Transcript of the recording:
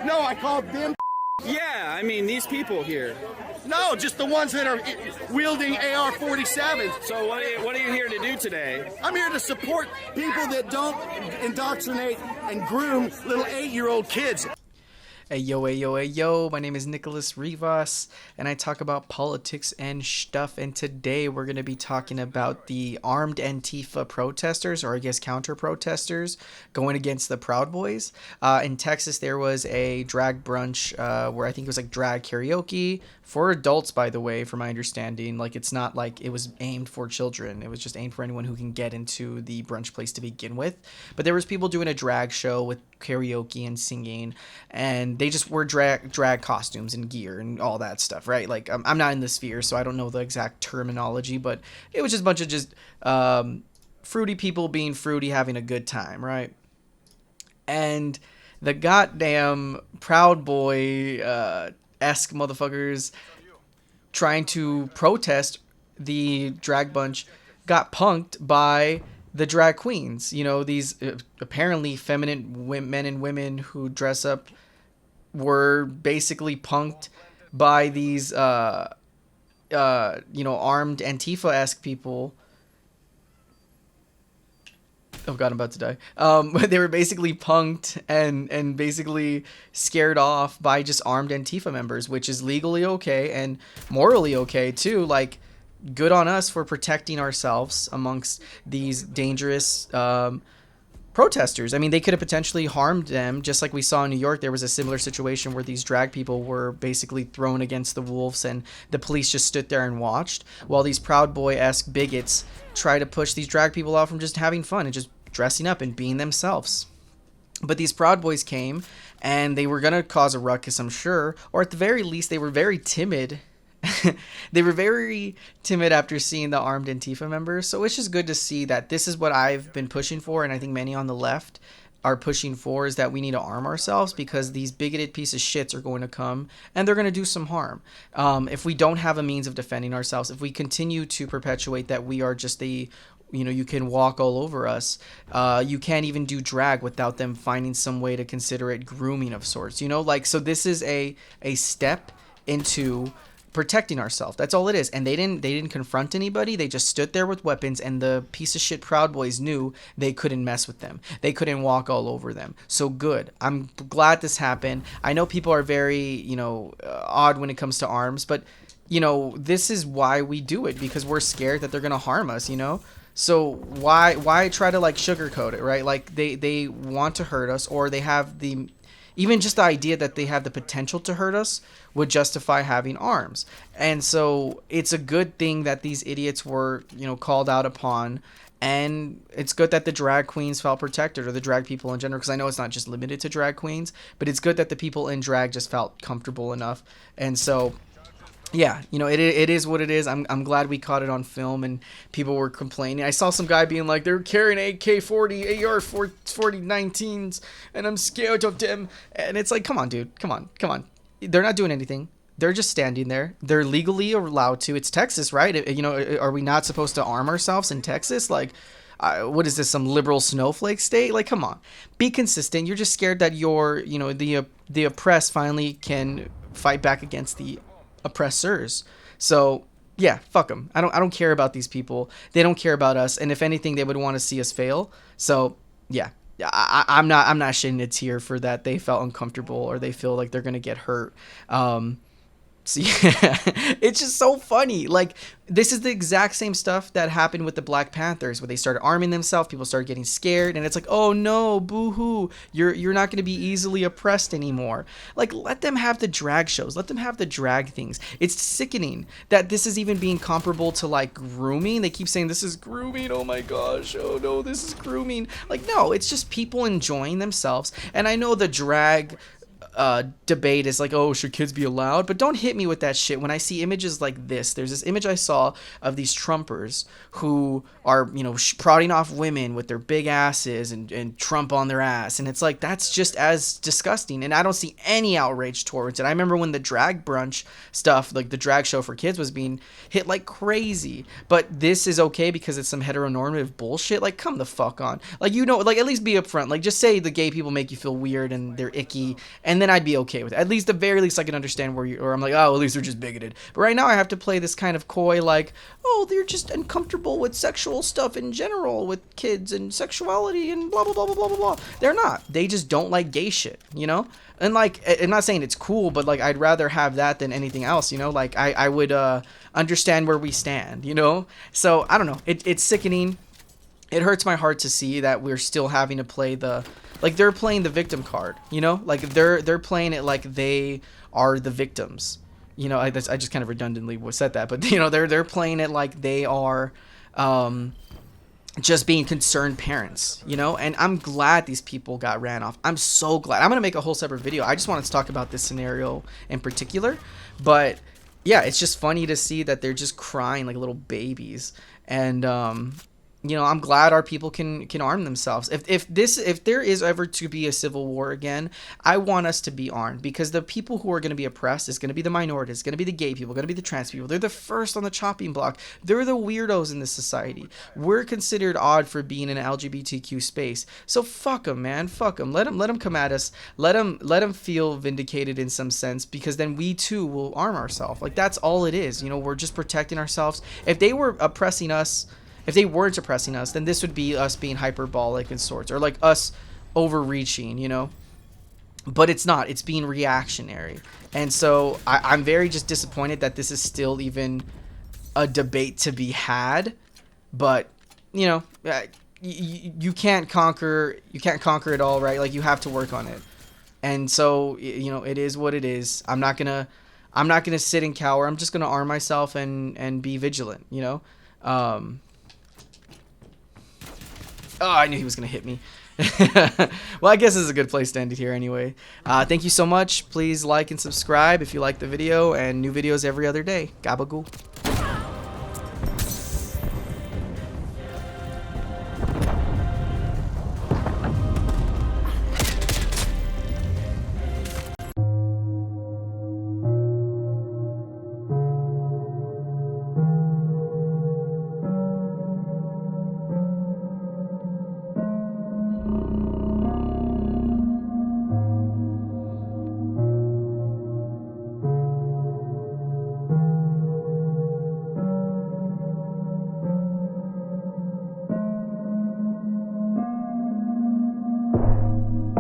No, I called them. Yeah, I mean these people here. No, just the ones that are wielding AR-47s. So what are you here to do today? I'm here to support people that don't indoctrinate and groom little 8-year-old kids. Hey yo, hey yo, hey yo, my name is NicholassRivas, and I talk about politics and stuff, and today we're going to be talking about the armed Antifa protesters, or I guess counter-protesters, going against the Proud Boys. In Texas, there was a drag brunch where I think it was like drag karaoke, for adults, by the way, from my understanding. Like, it's not like it was aimed for children. It was just aimed for anyone who can get into the brunch place to begin with. But there was people doing a drag show with karaoke and singing, and they just wore drag costumes and gear and all that stuff, right? Like, I'm not in the sphere, so I don't know the exact terminology, but it was just a bunch of just fruity people being fruity, having a good time, and the goddamn Proud Boy esque motherfuckers trying to protest the drag bunch got punked by the drag queens. You know, these apparently feminine men and women who dress up were basically punked by these armed Antifa-esque people. Oh god, I'm about to die. They were basically punked and basically scared off by just armed Antifa members, which is legally okay and morally okay too. Like, good on us for protecting ourselves amongst these dangerous protesters. I mean, they could have potentially harmed them, just like we saw in New York. There was a similar situation where these drag people were basically thrown against the wolves, and the police just stood there and watched while these Proud Boy-esque bigots try to push these drag people out from just having fun and just dressing up and being themselves. But these Proud Boys came, and they were going to cause a ruckus, I'm sure, or at the very least, they were very timid. They were very timid after seeing the armed Antifa members. So it's just good to see that this is what I've been pushing for, and I think many on the left are pushing for, is that we need to arm ourselves, because these bigoted pieces of shits are going to come and they're going to do some harm. If we don't have a means of defending ourselves, if we continue to perpetuate that we are just you can walk all over us. You can't even do drag without them finding some way to consider it grooming of sorts. So this is a step into protecting ourselves. That's all it is. And they didn't confront anybody. They just stood there with weapons, and the piece of shit Proud Boys knew they couldn't mess with them. They couldn't walk all over them. So good. I'm glad this happened. I know people are very, odd when it comes to arms, but this is why we do it, because we're scared that they're going to harm us, So why try to sugarcoat it, right? Like they want to hurt us, or they have even just the idea that they have the potential to hurt us would justify having arms. And so it's a good thing that these idiots were, called out upon. And it's good that the drag queens felt protected, or the drag people in general, because I know it's not just limited to drag queens, but it's good that the people in drag just felt comfortable enough. And so, yeah, it is what it is. I'm glad we caught it on film and people were complaining. I saw some guy being like, they're carrying AK-40, AR-4019s, and I'm scared of them. And it's like, come on, dude. Come on. They're not doing anything. They're just standing there. They're legally allowed to. It's Texas, right? Are we not supposed to arm ourselves in Texas? Like, what is this, some liberal snowflake state? Like, come on. Be consistent. You're just scared that the oppressed finally can fight back against the oppressors. So yeah, fuck them. I don't care about these people. They don't care about us, and if anything, they would want to see us fail. So yeah, I'm not shedding a tear for that. They felt uncomfortable, or they feel like they're gonna get hurt. So yeah, it's just so funny. Like, this is the exact same stuff that happened with the Black Panthers, where they started arming themselves. People started getting scared, and it's like, oh no, boo-hoo, you're not going to be easily oppressed anymore. Like, let them have the drag shows. Let them have the drag things. It's sickening that this is even being comparable to like grooming. They keep saying this is grooming. Oh my gosh. Oh no, this is grooming. Like, no, it's just people enjoying themselves. And I know the drag debate is like, oh, should kids be allowed? But don't hit me with that shit when I see images like this. There's this image I saw of these Trumpers who are, you know, prodding off women with their big asses and Trump on their ass. And it's like, that's just as disgusting. And I don't see any outrage towards it. I remember when the drag brunch stuff, like the drag show for kids, was being hit like crazy. But this is okay because it's some heteronormative bullshit. Like, come the fuck on. Like, you know, like, at least be upfront. Like, just say the gay people make you feel weird and they're icky, and then I'd be okay with it. At least, the very least, I can understand or I'm like, oh, at least they're just bigoted. But right now, I have to play this kind of coy, like, oh, they're just uncomfortable with sexual stuff in general, with kids and sexuality and blah, blah, blah, blah, blah, blah, blah. They're not. They just don't like gay shit, you know? And, like, I'm not saying it's cool, but, like, I'd rather have that than anything else, you know? Like, I would understand where we stand, you know? So, I don't know. It's sickening. It hurts my heart to see that we're still having to play the... Like, they're playing the victim card, you know? Like, they're playing it like they are the victims. You know, I just kind of redundantly said that. But, you know, they're playing it like they are just being concerned parents, you know? And I'm glad these people got ran off. I'm so glad. I'm going to make a whole separate video. I just wanted to talk about this scenario in particular. But, yeah, it's just funny to see that they're just crying like little babies. And, you know, I'm glad our people can arm themselves. If there is ever to be a civil war again, I want us to be armed, because the people who are going to be oppressed is going to be the minorities, going to be the gay people, going to be the trans people. They're the first on the chopping block. They're the weirdos in this society. We're considered odd for being in an LGBTQ space. So fuck them, man. Fuck them. Let them come at us. Let them feel vindicated in some sense, because then we too will arm ourselves. Like, that's all it is. You know, we're just protecting ourselves. If they were oppressing us, if they weren't oppressing us, then this would be us being hyperbolic and sorts, or like us overreaching, you know? But it's not. It's being reactionary. And so I'm very just disappointed that this is still even a debate to be had. But, you know, you can't conquer it all, right? Like, you have to work on it. And so, you know, it is what it is. I'm not gonna sit and cower. I'm just gonna arm myself and be vigilant, you know? Oh, I knew he was going to hit me. Well, I guess this is a good place to end it here anyway. Thank you so much. Please like and subscribe if you like the video, and new videos every other day. Gabagool.